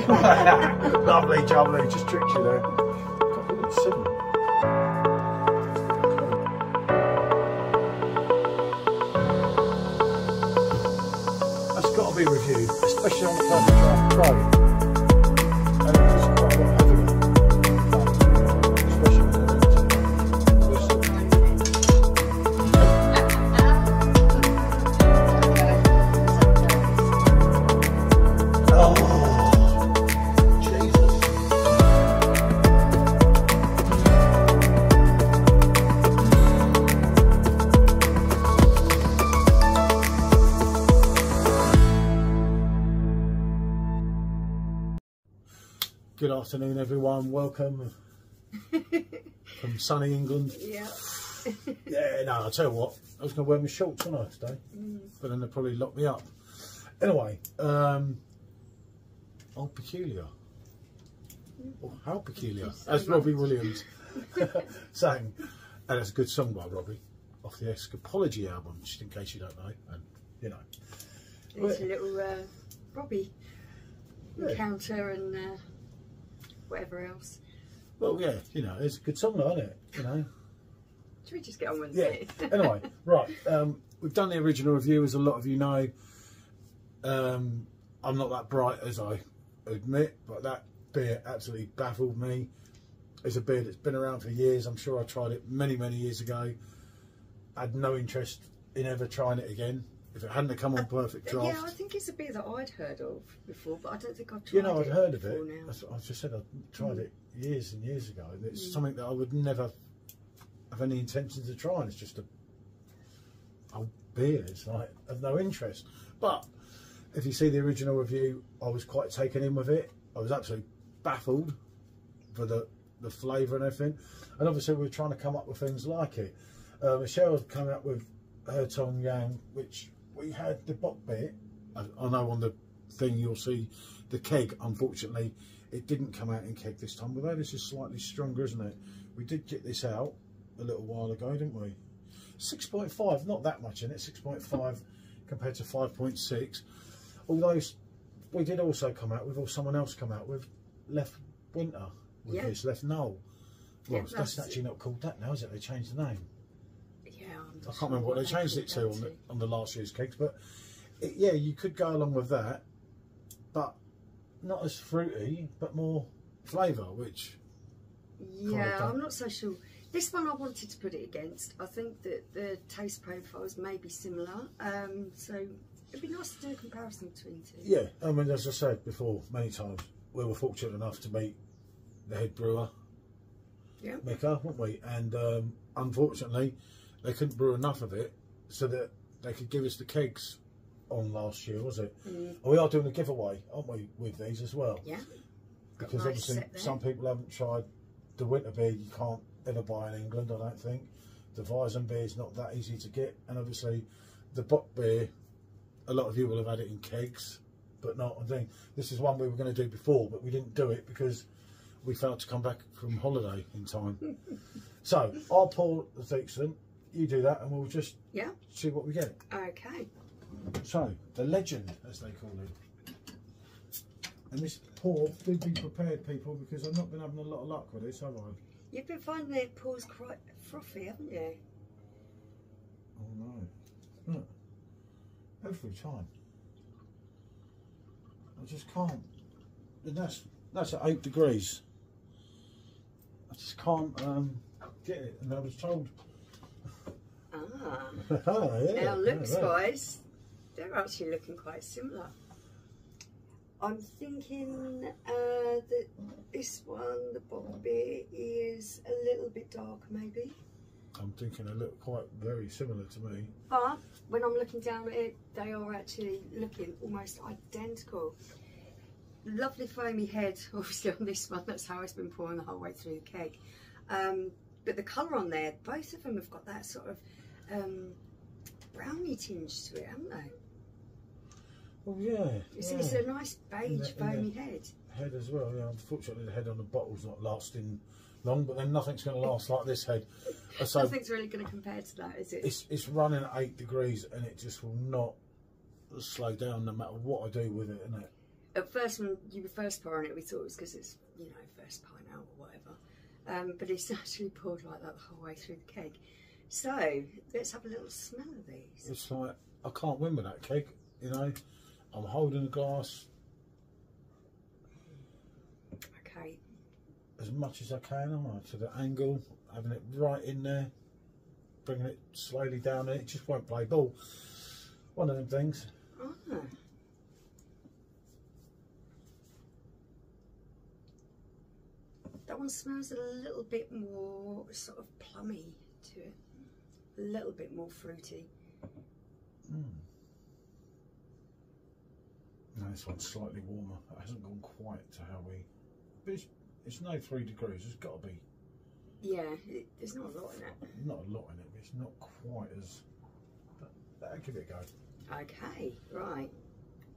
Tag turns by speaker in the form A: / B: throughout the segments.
A: Lovely, jubbly, just tricked you there. God, look at 7. That's got to be reviewed, especially on the Perfectdraft Pro. And it's quite a lot heavier. Especially when they're Good afternoon, everyone. Welcome from sunny England.
B: Yeah.
A: Yeah, no, I'll tell you what, I was going to wear my shorts, wasn't I, today? But then they'll probably lock me up. Anyway, old Peculier. Oh, how peculiar. As Robbie Williams sang. And it's a good song by Robbie, off the Escapology album, just in case you don't know. And, you know.
B: It's a little Robbie encounter and whatever else.
A: Well, yeah, you know, it's a good song though, isn't it? You know.
B: Should we just get on with
A: it? Yeah. Anyway, right. We've done the original review, as a lot of you know. I'm not that bright, as I admit, but that beer absolutely baffled me. It's a beer that's been around for years. I'm sure I tried it many, many years ago. I had no interest in ever trying it again. If it hadn't come on Perfectdraft.
B: Yeah, I think it's a beer that I'd heard of before, but I don't think I've tried it.
A: You know, I'd heard of it.
B: Now.
A: That's what I just said. I tried it years and years ago. And it's something that I would never have any intention to try. And it's just a beer. It's like of no interest. But if you see the original review, I was quite taken in with it. I was absolutely baffled for the flavour and everything. And obviously, we were trying to come up with things like it. Michelle came up with Hertog, which we had the Bock bit. I know on the thing you'll see the keg. Unfortunately, it didn't come out in keg this time, although this is slightly stronger, isn't it? We did get this out a little while ago, didn't we? 6.5, not that much in it, 6.5 compared to 5.6. Although we did also come out with, or someone else come out with, Left Winter with this, Left Knoll. Well, that's actually not called that now, is it? They changed the name. I can't remember what they changed it to on the last year's kegs, but yeah, you could go along with that, but not as fruity, but more flavour, which...
B: Yeah, I'm not so sure. This one I wanted to put it against. I think that the taste profiles may be similar, so it'd be nice to do a comparison between the two. Yeah,
A: I mean, as I said before, many times, we were fortunate enough to meet the head brewer, Mecca, weren't we? And unfortunately, they couldn't brew enough of it so that they could give us the kegs on last year, was it? And we are doing a giveaway, aren't we, with these as well?
B: Yeah.
A: Because obviously some people haven't tried the winter beer. You can't ever buy in England, I don't think. The Weizen beer is not that easy to get, and obviously the Bock beer, a lot of you will have had it in kegs, but not. I think this is one we were going to do before, but we didn't do it because we failed to come back from holiday in time. So I'll pour the Thixon. You do that and we'll just see what we get.
B: Okay.
A: So, the legend, as they call it. And this pour, do be prepared, people, because I've not been having a lot of luck with this, have I?
B: You've been finding the pours quite frothy, haven't you?
A: Oh no. Look. Every time. I just can't. And that's at 8 degrees. I just can't get it. And I was told...
B: Now looks wise, they're actually looking quite similar. I'm thinking that this one, the Bock beer, is a little bit darker maybe.
A: I'm thinking they look very similar to me.
B: But when I'm looking down at it, they are actually looking almost identical. Lovely foamy head, obviously on this one, that's how it's been pouring the whole way through the keg. But the colour on there, both of them have got that sort of brownie tinge to it, haven't they?
A: Well, yeah.
B: It's a nice beige foamy head.
A: Head as well, yeah. Unfortunately, the head on the bottle's not lasting long, but then nothing's going to last like this head. So
B: nothing's really going to compare to that, is it?
A: It's running at 8 degrees and it just will not slow down no matter what I do with it, isn't it?
B: at first when you were first pouring it, we thought it was because it's, you know, first pint out or whatever. But it's actually poured like that the whole way through the keg. So let's have a little smell of these.
A: It's like, I can't win with that keg, you know. I'm holding the glass
B: Okay.
A: as much as I can, to the angle, having it right in there, bringing it slowly down, and it just won't play ball. One of them things.
B: Ah. That one smells a little bit more sort of plummy to it, a little bit more fruity.
A: No, this one's slightly warmer. It hasn't gone quite to how we. But it's no 3 degrees. It's got to be.
B: Yeah, there's not a lot in it.
A: Not a lot in it, but it's not quite as. But I'll give it a go.
B: Okay, right.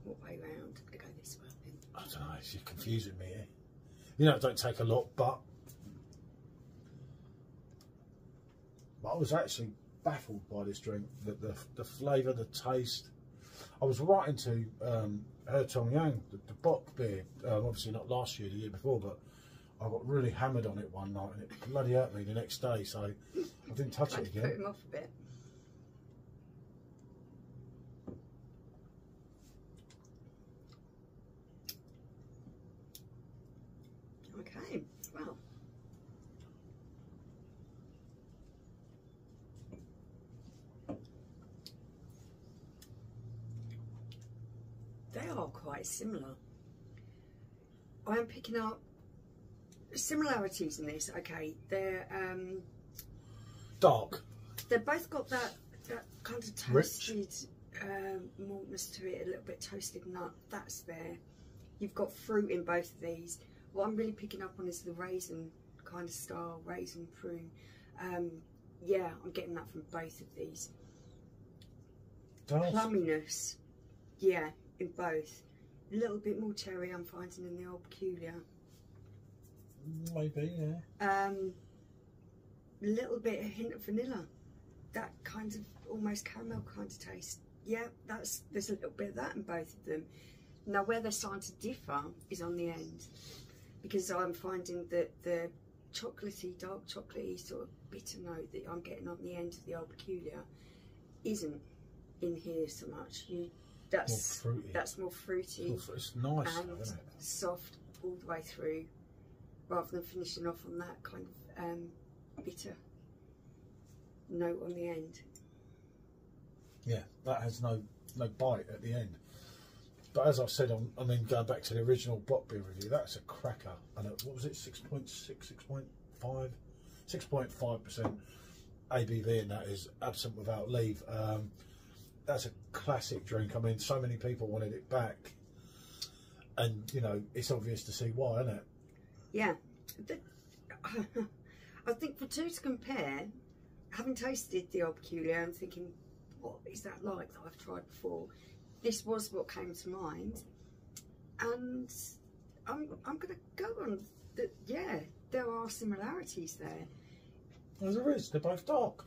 B: What way round? I'm gonna go this way then.
A: I don't know. It's just confusing me here. You know, it don't take a lot, but I was actually baffled by this drink. The flavour, the taste. I was right into Hertog, the Bock beer. Obviously not last year, the year before, but I got really hammered on it one night, and it bloody hurt me the next day. So I didn't touch it again.
B: Put him off a bit. Okay, well. They are quite similar. I am picking up similarities in this. Okay, they're
A: Dark.
B: they've both got that kind of toasted maltness to it, a little bit toasted nut. That's there. You've got fruit in both of these. What I'm really picking up on is the raisin kind of style, raisin prune. Yeah, I'm getting that from both of these. Plumminess, yeah, in both. A little bit more cherry I'm finding in the old Peculier.
A: Maybe, yeah.
B: A little bit, a hint of vanilla. That kind of almost caramel kind of taste. Yeah, there's a little bit of that in both of them. Now where they're starting to differ is on the end, because I'm finding that the chocolatey, dark chocolatey sort of bitter note that I'm getting on the end of the old Peculier isn't in here so much. That's more fruity.
A: It's nice,
B: and
A: isn't it?
B: Soft all the way through, rather than finishing off on that kind of bitter note on the end.
A: Yeah, that has no bite at the end. But as I've said, I mean, going back to the original Bock beer review, that's a cracker. And what was it, 6.6, 6.5? 6.5% ABV, and that is absent without leave. That's a classic drink. I mean, so many people wanted it back. And, you know, it's obvious to see why, isn't it?
B: Yeah. I think for two to compare, having tasted the old Peculier and thinking, what is that like that I've tried before? This was what came to mind, and I'm going to go on that. Yeah, there are similarities there.
A: Well, there is. They're both dark.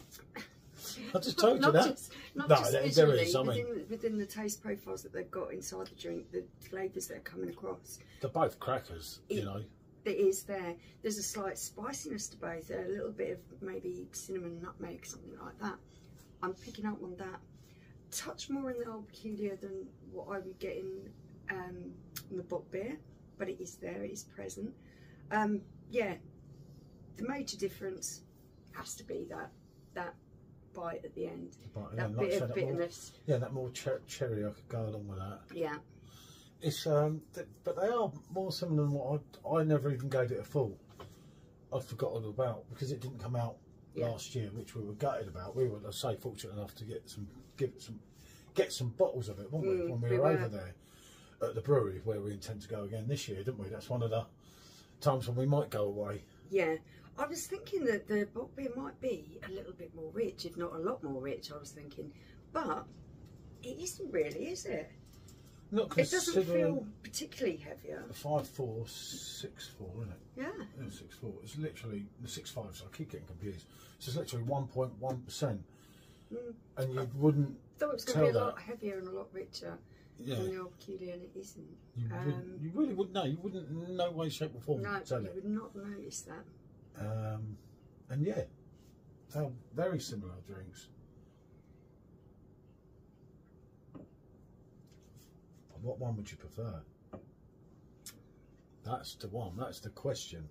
A: I just told you that.
B: Not just
A: there is. I mean,
B: within the taste profiles that they've got inside the drink, the flavours that are coming across.
A: They're both crackers, you know.
B: It is there. There's a slight spiciness to both. A little bit of maybe cinnamon, nutmeg, something like that. I'm picking up on that. Touch more in the old Peculier than what I would get in the Bock beer, but it is there, it is present. Yeah, the major difference has to be that bite at the end, that bit of bitterness.
A: That more cherry, I could go along with that.
B: Yeah.
A: It's but they are more similar than what I never even gave it a full. I'd forgotten about, because it didn't come out last year, which we were gutted about. We were, I say, fortunate enough to get some bottles of it, weren't we, when we were over there at the brewery, where we intend to go again this year, didn't we? That's one of the times when we might go away. Yeah,
B: I was thinking that the Bock beer might be a little bit more rich, if not a lot more rich, I was thinking, but it isn't really, is it?
A: Not
B: it doesn't feel particularly heavier.
A: 5.4, 6.4, isn't it?
B: Yeah.
A: 6.4. It's literally 6.5, so I keep getting confused. So it's literally 1.1%. And you wouldn't
B: thought it was going to be a lot heavier and a lot richer. on the old Peculier and it isn't.
A: You really wouldn't know. You wouldn't in no way, shape or form tell
B: you
A: it.
B: would not notice that.
A: And yeah, they're very similar drinks. What one would you prefer? That's the one. That's the question.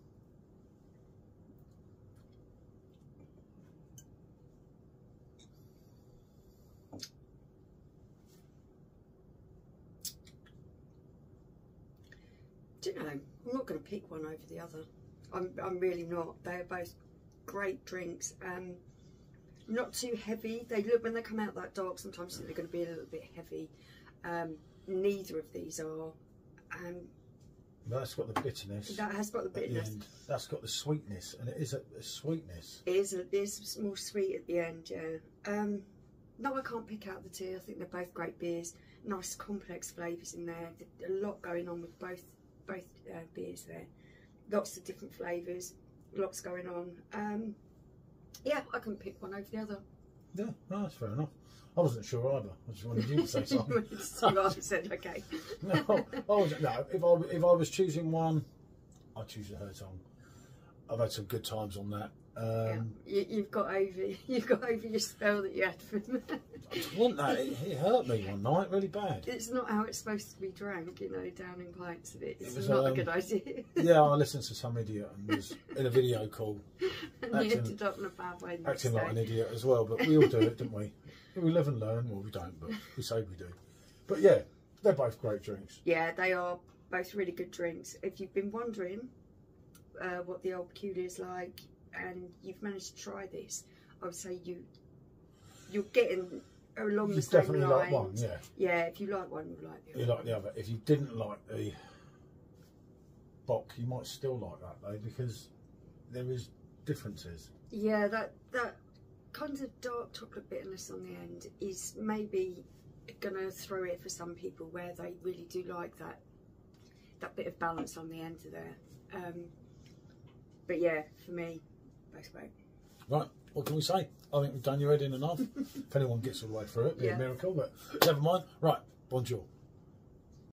B: Do you know, I'm not going to pick one over the other. I'm really not. They're both great drinks. Not too heavy. They look, when they come out that dark, sometimes they're going to be a little bit heavy. Neither of these are.
A: That's got the bitterness.
B: That has got the bitterness.
A: That's got the sweetness, and it is a sweetness.
B: It is more sweet at the end, yeah. No, I can't pick out the two. I think they're both great beers. Nice complex flavours in there. A lot going on with both beers there. Lots of different flavours. Lots going on. Yeah, I couldn't pick one over the other.
A: Yeah, no, that's fair enough. I wasn't sure either. I just wanted you to say something.
B: I said okay.
A: No, if I was choosing one, I'd choose the Hertog. I've had some good times on that.
B: You've got over your spell that you had from that.
A: I didn't want that. It hurt me one night really bad.
B: It's not how it's supposed to be drank, you know, downing pints of it. It's not a good idea.
A: Yeah, I listened to some idiot and was in a video call.
B: And you ended up in a bad way.
A: Acting like an idiot as well, but we all do it, don't we? We live and learn. Well, we don't, but we say we do. But yeah, they're both great drinks.
B: Yeah, they are both really good drinks. If you've been wondering what the old Peculier is like, and you've managed to try this, I would say you're getting along the same
A: definitely
B: lines.
A: Like one, yeah.
B: Yeah, if you like one, you like the other.
A: You like the other. If you didn't like the Bock, you might still like that though, because there is differences.
B: Yeah, that kind of dark chocolate bitterness on the end is maybe gonna throw it for some people, where they really do like that bit of balance on the end of there. But yeah, for me, both great.
A: Right, what can we say? I think we've done your head in enough. If anyone gets all the way through it, it'd be a miracle, but never mind. Right, bonjour.